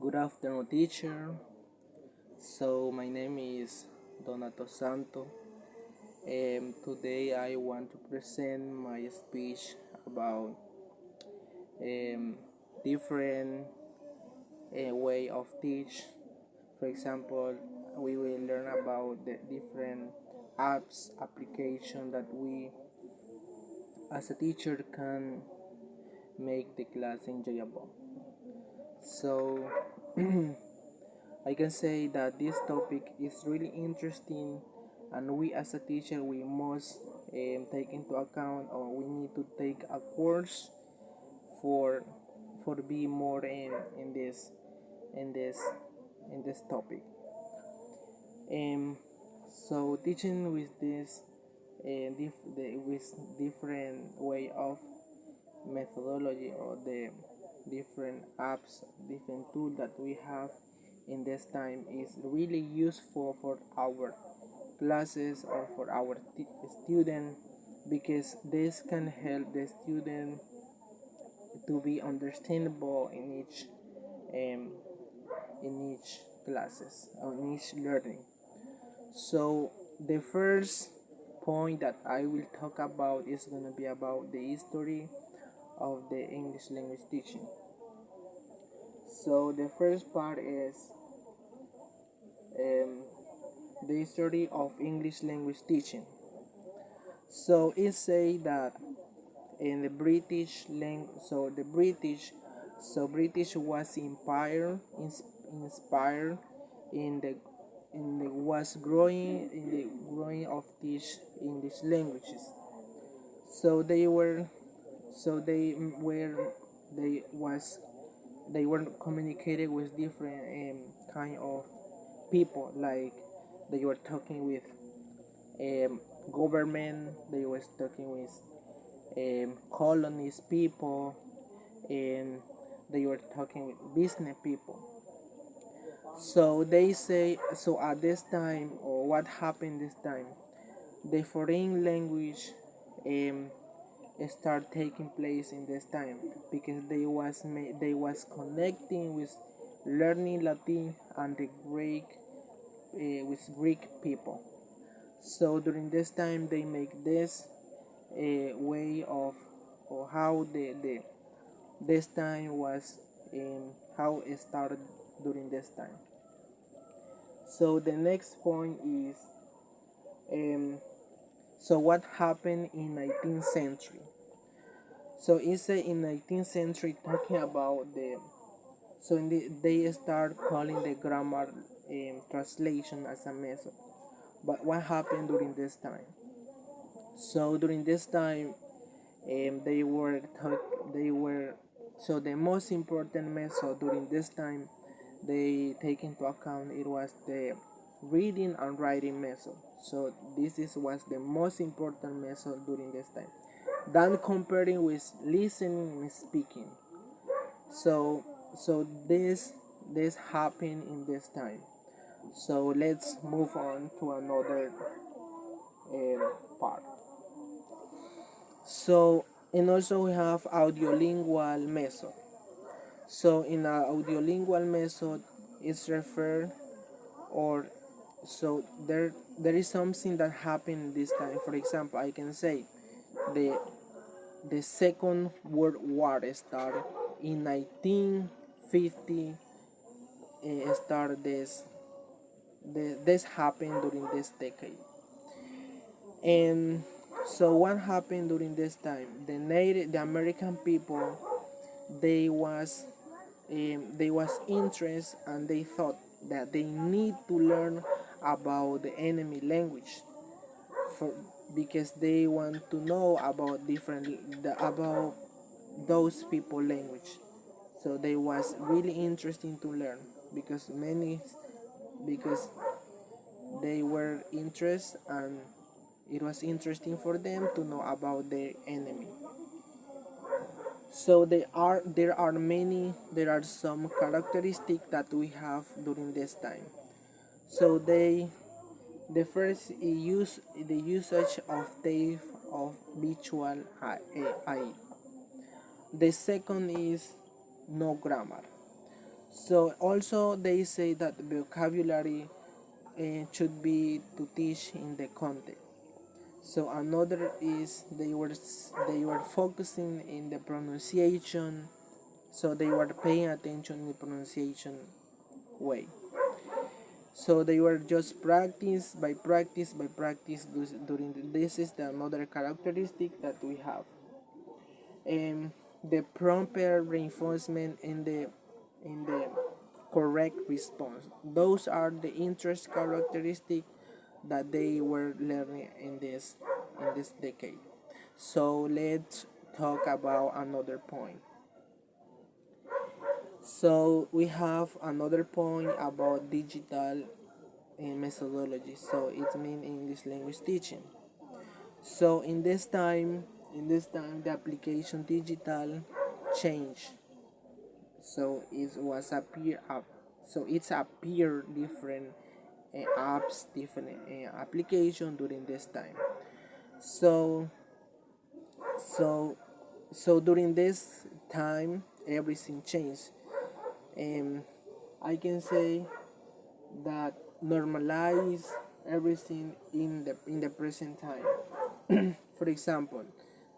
Good afternoon, teacher. My name is Donato Santo. Today I want to present my speech about um, different way of teach. For example, we will learn about the different apps, application that we as a teacher can make the class enjoyable. So I can say that this topic is really interesting, and we as a teacher we must take into account, or we need to take a course for be more in this in this topic. Um, Teaching with this with different way of methodology, or the different apps, different tools that we have in this time is really useful for our classes or for our student, because this can help the student to be understandable um, in each classes or in each learning. So the first point that I will talk about is going to be about the history of the English language teaching. So the first part is um, the history of English language teaching. So it say that in the British language, British was inspired in the was growing in the growing of these English languages. So they were so they was they were communicating with different kind of people, like they were talking with um, government, they was talking with colonies people, and they were talking with business people. So they say, so at this time, or what happened this time, the foreign language um, start taking place in this time, because they was connecting with learning Latin and the Greek, with Greek people. So during this time they make this way of, or how the this time was, how it started during this time. So the next point is, um, so what happened in 19th century. So it's in 19th century talking about they start calling the grammar translation as a method. But what happened during this time? So during this time, they were so the most important method during this time they take into account, it was the reading and writing method. So this is was the most important method during this time, than comparing with listening and speaking. So this happened in this time. So let's move on to another part. So, and also we have audiolingual method. So in a audiolingual method, it's referred, or there is something that happened this time. For example, I can say the the Second World War started in 1950. Started this happened during this decade. And so what happened during this time? The American people, they was interest, and they thought that they need to learn about the enemy language, for because they want to know about about those people language. So they was really interesting to learn, because they were interested, and it was interesting for them to know about their enemy. So there are some characteristics that we have during this time. So the first is the usage of tape of visual aid. The second is no grammar. So also they say that vocabulary should be to teach in the context. So another is they were focusing in the pronunciation, so they were paying attention in the pronunciation way. So they were just practice by practice by practice during this is the another characteristic that we have. The proper reinforcement in the correct response. Those are the interest characteristics that they were learning in this decade. So let's talk about another point. So we have another point about digital methodology. So it means English language teaching. So in this time the application digital change. So it was appear up. So it's appear different apps, different application during this time. So so so during this time everything changed. And I can say that normalize everything in the present time. For example,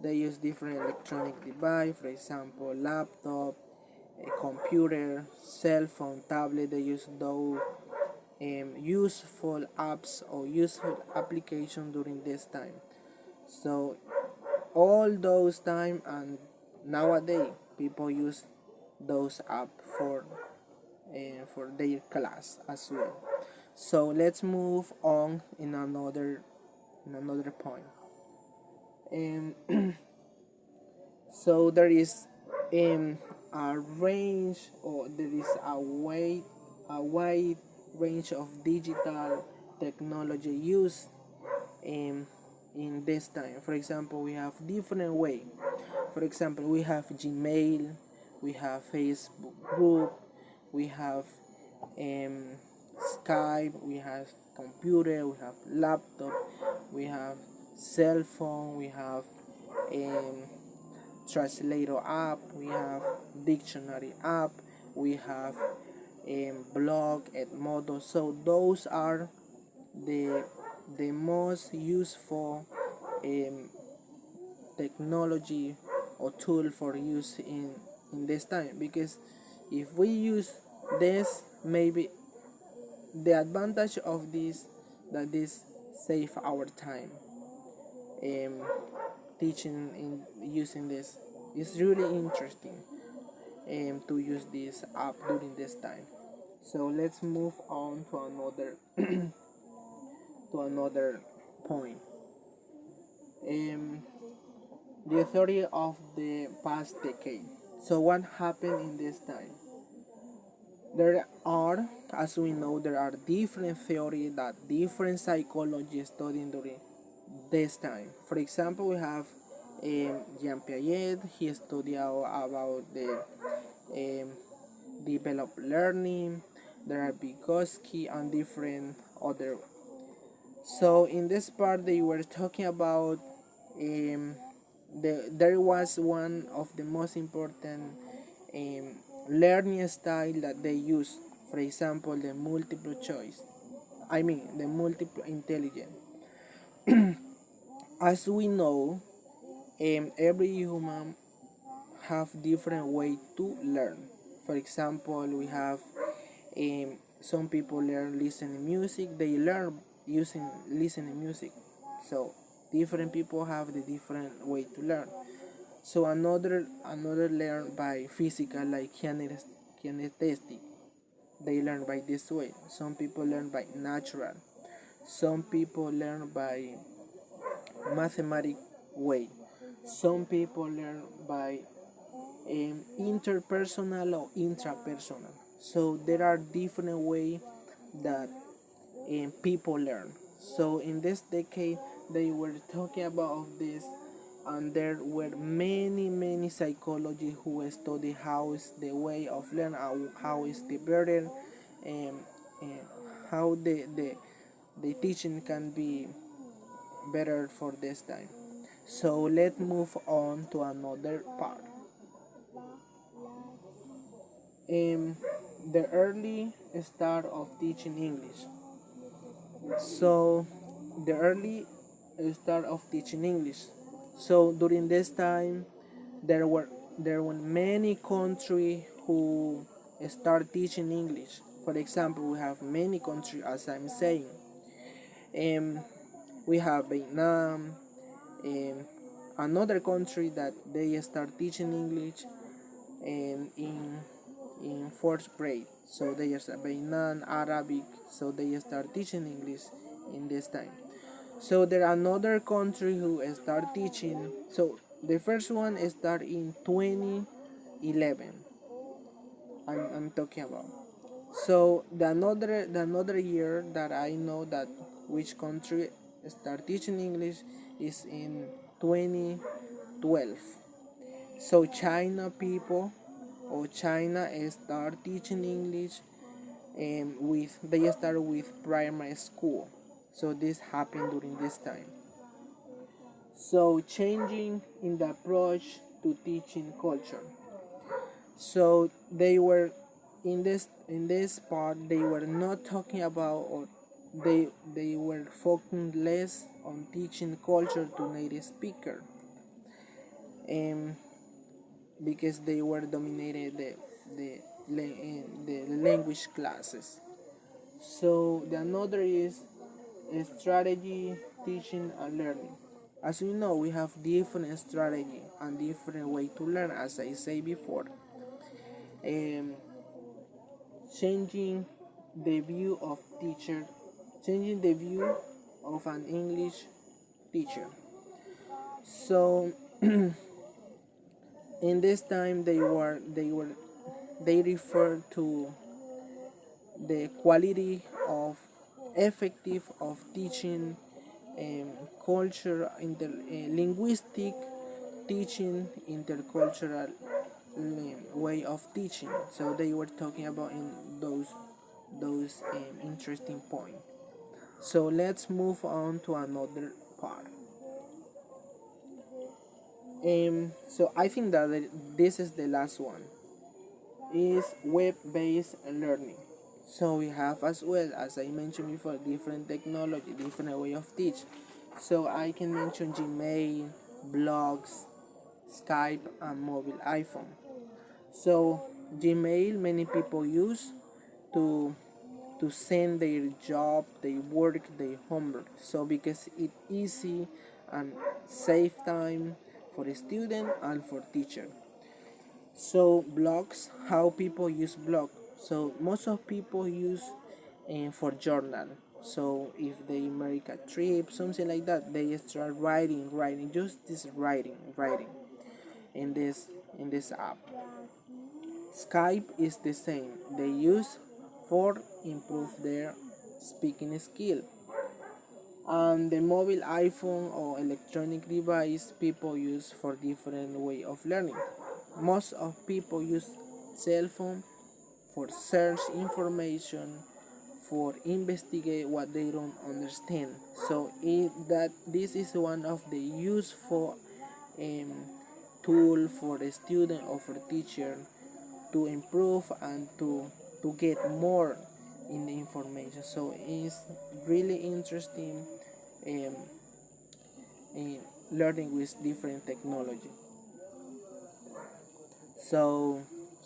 they use different electronic device, for example, laptop, a computer, cell phone, tablet. They use those useful apps or useful application during this time. So all those time and nowadays people use those app for their class as well. So let's move on in another point. Um, so there is a range, or there is a wide range of digital technology used in this time. For example, we have different way. For example, we have Gmail, we have Facebook group, we have um, Skype, we have computer, we have laptop, we have cell phone, we have um, translator app, we have dictionary app, we have blog and model. So those are the the most useful um, technology or tool for use in this time, because if we use this, maybe the advantage of this, that this save our time um, teaching in using this. It's really interesting to use this app during this time. So let's move on to another point. um, the theory of the past decade. So what happened in this time? There are, as we know, there are different theories that different psychologists studying during this time. For example, we have Jean Piaget. He studied about the um, developed learning. There are Vygotsky and different other. So in this part, they were talking about there was one of the most important um, learning style that they use. For example, the multiple choice. I mean, the multiple intelligence. As we know, every human have different way to learn. For example, we have some people learn listening music. They learn using listening music. So different people have the different way to learn. So another learn by physical, like kinesthetic. They learn by this way. Some people learn by natural. Some people learn by mathematic way. Some people learn by interpersonal or intrapersonal. So there are different ways that people learn. So in this decade, they were talking about this, and there were many psychologists who study how is the way of learn, how is the burden, and, and how the teaching can be better for this time. So let's move on to another part. Um, the early start of teaching English. So the early start of teaching English. So during this time, there were there were many countries who start teaching English. For example, we have many countries, as I'm saying. Um, we have Vietnam, another country that they start teaching English in fourth grade. So they start Vietnam, Arabic. So they start teaching English in this time. So there are another country who start teaching. So the first one start in 2011. I'm talking about. So the another year that I know that which country start teaching English is in 2012. So China people or China start teaching English with they start with primary school. So this happened during this time. So changing in the approach to teaching culture. So they were in this part they were not talking about or they were focusing less on teaching culture to native speaker, um, because they were dominated the language classes. So the another is strategy teaching and learning. As we know, we have different strategy and different way to learn, as I say before. Um, changing the view of teacher, changing the view of an English teacher. So in this time they refer to the quality of effective of teaching, um, culture linguistic teaching, intercultural way of teaching. So they were talking about in those interesting points. So let's move on to another part. So I think that this is the last one. Is web-based learning. So we have, as well as I mentioned before, different technology, different way of teach. So I can mention Gmail, blogs, Skype, and mobile iPhone. So Gmail many people use to send their job, their work, their homework. So because it easy and save time for the student and for teacher. So blogs, how people use blog. So most of people use for journal. So if they make a trip, something like that, they start writing, just this writing in this app. Skype is the same. They use for improve their speaking skill. And the mobile iPhone or electronic device people use for different way of learning. Most of people use cell phone for search information, for investigate what they don't understand. So that this is one of the useful um, tool for the student or for teacher to improve and to get more in the information. So it's really interesting, um, in learning with different technology. So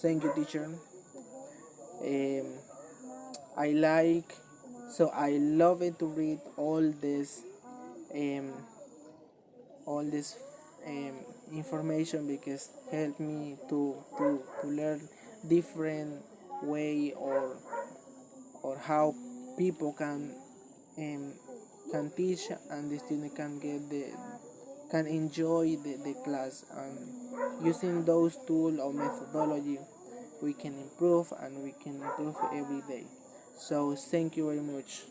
thank you, teacher. um, I like, so I love it to read um, all this um, information because help me to learn different way or how people um, can teach and the student can enjoy the class, and using those tools or methodology we can improve and we can improve every day. So thank you very much.